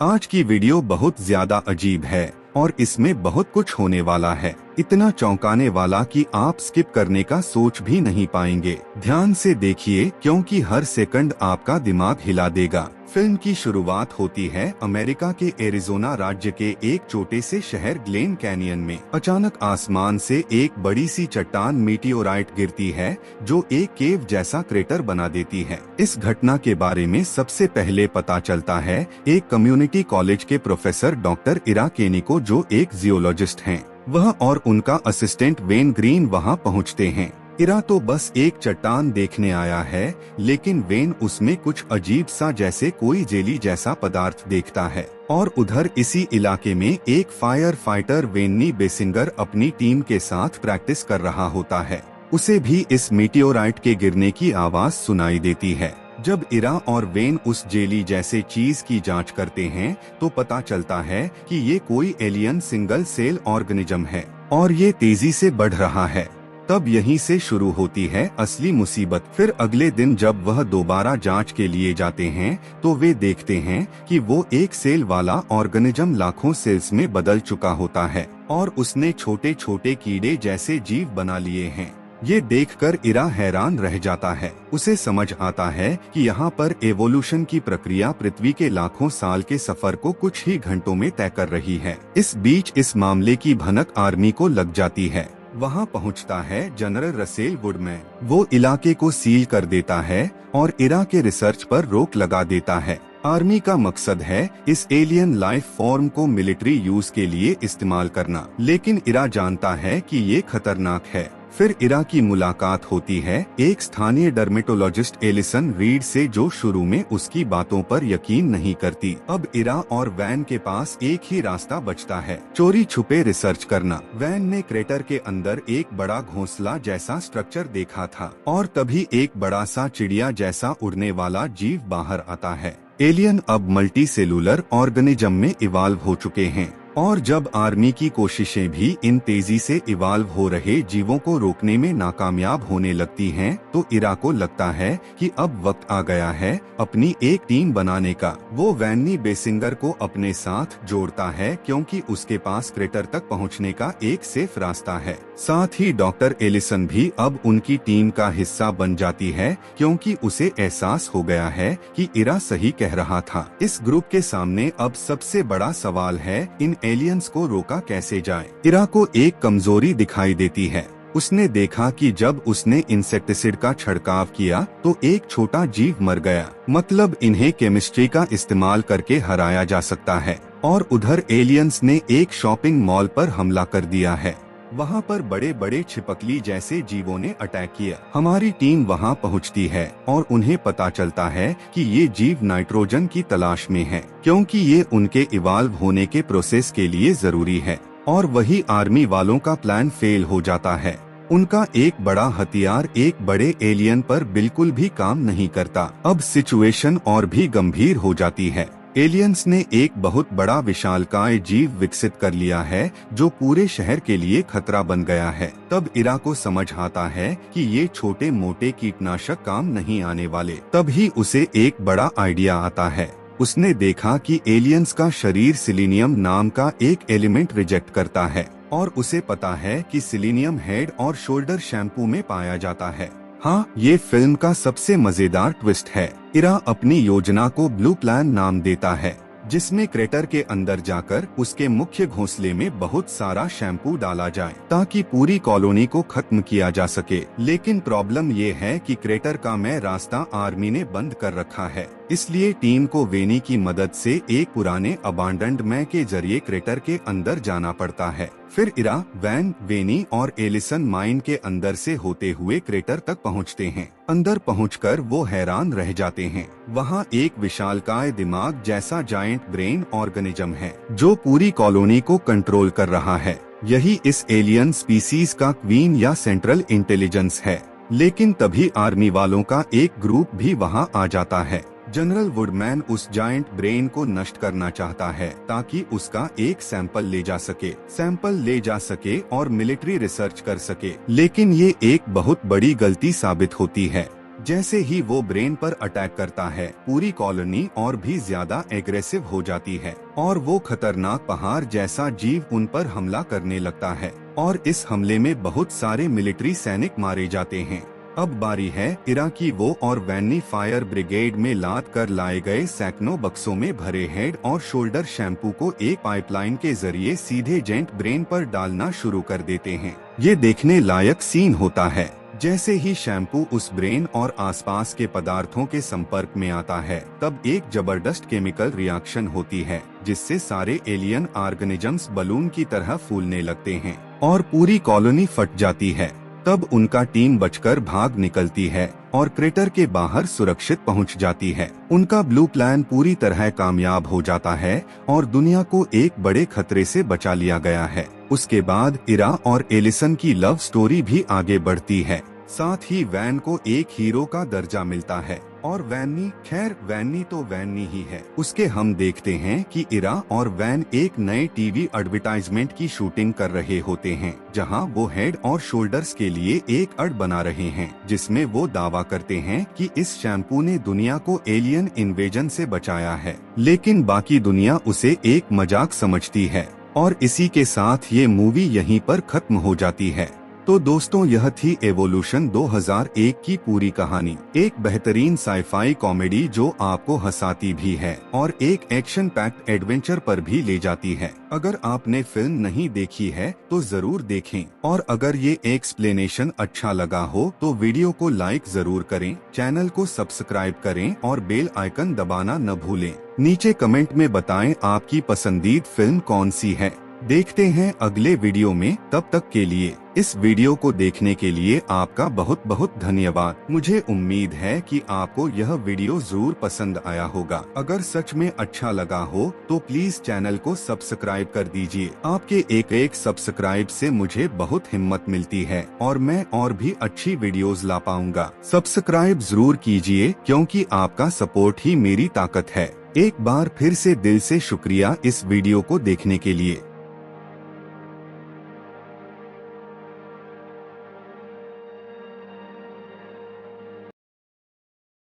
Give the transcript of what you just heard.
आज की वीडियो बहुत ज्यादा अजीब है और इसमें बहुत कुछ होने वाला है, इतना चौंकाने वाला कि आप स्किप करने का सोच भी नहीं पाएंगे। ध्यान से देखिए क्योंकि हर सेकंड आपका दिमाग हिला देगा। फिल्म की शुरुआत होती है अमेरिका के एरिज़ोना राज्य के एक छोटे से शहर ग्लेन कैनियन में। अचानक आसमान से एक बड़ी सी चट्टान मीटियोराइट गिरती है जो एक केव जैसा क्रेटर बना देती है। इस घटना के बारे में सबसे पहले पता चलता है एक कम्युनिटी कॉलेज के प्रोफेसर डॉक्टर इरा केनी को, जो एक जियोलॉजिस्ट हैं। वह और उनका असिस्टेंट वेन ग्रीन वहां पहुंचते हैं। इरा तो बस एक चट्टान देखने आया है, लेकिन वेन उसमें कुछ अजीब सा जैसे कोई जेली जैसा पदार्थ देखता है। और उधर इसी इलाके में एक फायर फाइटर वेन्नी बेसिंगर अपनी टीम के साथ प्रैक्टिस कर रहा होता है। उसे भी इस मीटियोराइट के गिरने की आवाज सुनाई देती है। जब इरा और वेन उस जेली जैसे चीज की जांच करते हैं तो पता चलता है कि ये कोई एलियन सिंगल सेल ऑर्गेनिज्म है और ये तेजी से बढ़ रहा है। तब यहीं से शुरू होती है असली मुसीबत। फिर अगले दिन जब वह दोबारा जांच के लिए जाते हैं तो वे देखते हैं कि वो एक सेल वाला ऑर्गेनिज्म लाखों सेल्स में बदल चुका होता है और उसने छोटे छोटे कीड़े जैसे जीव बना लिए हैं। ये देखकर इरा हैरान रह जाता है। उसे समझ आता है कि यहाँ पर एवोल्यूशन की प्रक्रिया पृथ्वी के लाखों साल के सफर को कुछ ही घंटों में तय कर रही है। इस बीच इस मामले की भनक आर्मी को लग जाती है। वहाँ पहुँचता है जनरल रसेल वुडमैन। वो इलाके को सील कर देता है और इरा के रिसर्च पर रोक लगा देता है। आर्मी का मकसद है इस एलियन लाइफ फॉर्म को मिलिट्री यूज के लिए इस्तेमाल करना, लेकिन इरा जानता है कि ये खतरनाक है। फिर इरा की मुलाकात होती है एक स्थानीय डर्मेटोलॉजिस्ट एलिसन रीड से, जो शुरू में उसकी बातों पर यकीन नहीं करती। अब इरा और वैन के पास एक ही रास्ता बचता है, चोरी छुपे रिसर्च करना। वैन ने क्रेटर के अंदर एक बड़ा घोंसला जैसा स्ट्रक्चर देखा था और तभी एक बड़ा सा चिड़िया जैसा उड़ने वाला जीव बाहर आता है। एलियन अब मल्टी सेलुलर ऑर्गेनिज्म में इवाल्व हो चुके हैं और जब आर्मी की कोशिशें भी इन तेजी से इवाल्व हो रहे जीवों को रोकने में नाकामयाब होने लगती हैं, तो इरा को लगता है कि अब वक्त आ गया है अपनी एक टीम बनाने का। वो वैन्नी बेसिंगर को अपने साथ जोड़ता है क्योंकि उसके पास क्रेटर तक पहुंचने का एक सेफ रास्ता है। साथ ही डॉक्टर एलिसन भी अब उनकी टीम का हिस्सा बन जाती है क्योंकि उसे एहसास हो गया है कि इरा सही कह रहा था। इस ग्रुप के सामने अब सबसे बड़ा सवाल है इन एलियंस को रोका कैसे जाए। इरा को एक कमजोरी दिखाई देती है। उसने देखा कि जब उसने इंसेक्टिसाइड का छिड़काव किया तो एक छोटा जीव मर गया, मतलब इन्हें केमिस्ट्री का इस्तेमाल करके हराया जा सकता है। और उधर एलियंस ने एक शॉपिंग मॉल पर हमला कर दिया है। वहाँ पर बड़े बड़े छिपकली जैसे जीवों ने अटैक किया। हमारी टीम वहाँ पहुँचती है और उन्हें पता चलता है कि ये जीव नाइट्रोजन की तलाश में है, क्योंकि ये उनके इवाल्व होने के प्रोसेस के लिए जरूरी है। और वही आर्मी वालों का प्लान फेल हो जाता है। उनका एक बड़ा हथियार एक बड़े एलियन पर बिल्कुल भी काम नहीं करता। अब सिचुएशन और भी गंभीर हो जाती है। एलियंस ने एक बहुत बड़ा विशालकाय जीव विकसित कर लिया है जो पूरे शहर के लिए खतरा बन गया है। तब इरा को समझ आता है कि ये छोटे मोटे कीटनाशक काम नहीं आने वाले। तभी उसे एक बड़ा आइडिया आता है। उसने देखा कि एलियंस का शरीर सिलीनियम नाम का एक एलिमेंट रिजेक्ट करता है और उसे पता है कि सिलीनियम हेड और शोल्डर शैम्पू में पाया जाता है। हाँ, ये फिल्म का सबसे मजेदार ट्विस्ट है। इरा अपनी योजना को ब्लू प्लान नाम देता है, जिसमें क्रेटर के अंदर जाकर उसके मुख्य घोंसले में बहुत सारा शैम्पू डाला जाए ताकि पूरी कॉलोनी को खत्म किया जा सके। लेकिन प्रॉब्लम ये है कि क्रेटर का मेन रास्ता आर्मी ने बंद कर रखा है, इसलिए टीम को वेनी की मदद से एक पुराने अबांडन्ड मैन के जरिए क्रेटर के अंदर जाना पड़ता है। फिर इरा, वैन, वेनी और एलिसन माइन के अंदर से होते हुए क्रेटर तक पहुंचते हैं। अंदर पहुंचकर वो हैरान रह जाते हैं। वहां एक विशालकाय दिमाग जैसा जायंट ब्रेन ऑर्गेनिज्म है जो पूरी कॉलोनी को कंट्रोल कर रहा है। यही इस एलियन स्पीसीज का क्वीन या सेंट्रल इंटेलिजेंस है। लेकिन तभी आर्मी वालों का एक ग्रुप भी वहां आ जाता है। जनरल वुडमैन उस जायंट ब्रेन को नष्ट करना चाहता है ताकि उसका एक सैंपल ले जा सके और मिलिट्री रिसर्च कर सके। लेकिन ये एक बहुत बड़ी गलती साबित होती है। जैसे ही वो ब्रेन पर अटैक करता है, पूरी कॉलोनी और भी ज्यादा एग्रेसिव हो जाती है और वो खतरनाक पहाड़ जैसा जीव उन पर हमला करने लगता है और इस हमले में बहुत सारे मिलिट्री सैनिक मारे जाते हैं। अब बारी है इरा की। वो और वैनी फायर ब्रिगेड में लाद कर लाए गए सैकड़ों बक्सों में भरे हेड और शोल्डर शैम्पू को एक पाइपलाइन के जरिए सीधे जेंट ब्रेन पर डालना शुरू कर देते हैं। ये देखने लायक सीन होता है। जैसे ही शैम्पू उस ब्रेन और आसपास के पदार्थों के संपर्क में आता है, तब एक जबरदस्त केमिकल रिएक्शन होती है जिससे सारे एलियन ऑर्गेनिजम्स बलून की तरह फूलने लगते हैं और पूरी कॉलोनी फट जाती है। तब उनका टीम बचकर भाग निकलती है और क्रेटर के बाहर सुरक्षित पहुंच जाती है। उनका ब्लू प्लान पूरी तरह कामयाब हो जाता है और दुनिया को एक बड़े खतरे से बचा लिया गया है। उसके बाद इरा और एलिसन की लव स्टोरी भी आगे बढ़ती है। साथ ही वैन को एक हीरो का दर्जा मिलता है और वैनी, खैर वैनी तो वैनी ही है। उसके हम देखते हैं कि इरा और वैन एक नए टीवी एडवर्टाइजमेंट की शूटिंग कर रहे होते हैं, जहां वो हेड और शोल्डर्स के लिए एक एड बना रहे हैं जिसमें वो दावा करते हैं कि इस शैम्पू ने दुनिया को एलियन इन्वेजन से बचाया है, लेकिन बाकी दुनिया उसे एक मजाक समझती है। और इसी के साथ ये मूवी यहीं पर खत्म हो जाती है। तो दोस्तों, यह थी एवोल्यूशन 2001 की पूरी कहानी। एक बेहतरीन साईफाई कॉमेडी जो आपको हंसाती भी है और एक एक्शन पैक्ड एडवेंचर पर भी ले जाती है। अगर आपने फिल्म नहीं देखी है तो जरूर देखें और अगर ये एक्सप्लेनेशन अच्छा लगा हो तो वीडियो को लाइक जरूर करें, चैनल को सब्सक्राइब करें और बेल आइकन दबाना न भूलें। नीचे कमेंट में बताएं आपकी पसंदीदा फिल्म कौन सी है। देखते हैं अगले वीडियो में। तब तक के लिए इस वीडियो को देखने के लिए आपका बहुत बहुत धन्यवाद। मुझे उम्मीद है कि आपको यह वीडियो जरूर पसंद आया होगा। अगर सच में अच्छा लगा हो तो प्लीज चैनल को सब्सक्राइब कर दीजिए। आपके एक एक सब्सक्राइब से मुझे बहुत हिम्मत मिलती है और मैं और भी अच्छी वीडियोस ला पाऊंगा। सब्सक्राइब जरूर कीजिए क्योंकि आपका सपोर्ट ही मेरी ताकत है। एक बार फिर से दिल से शुक्रिया इस वीडियो को देखने के लिए।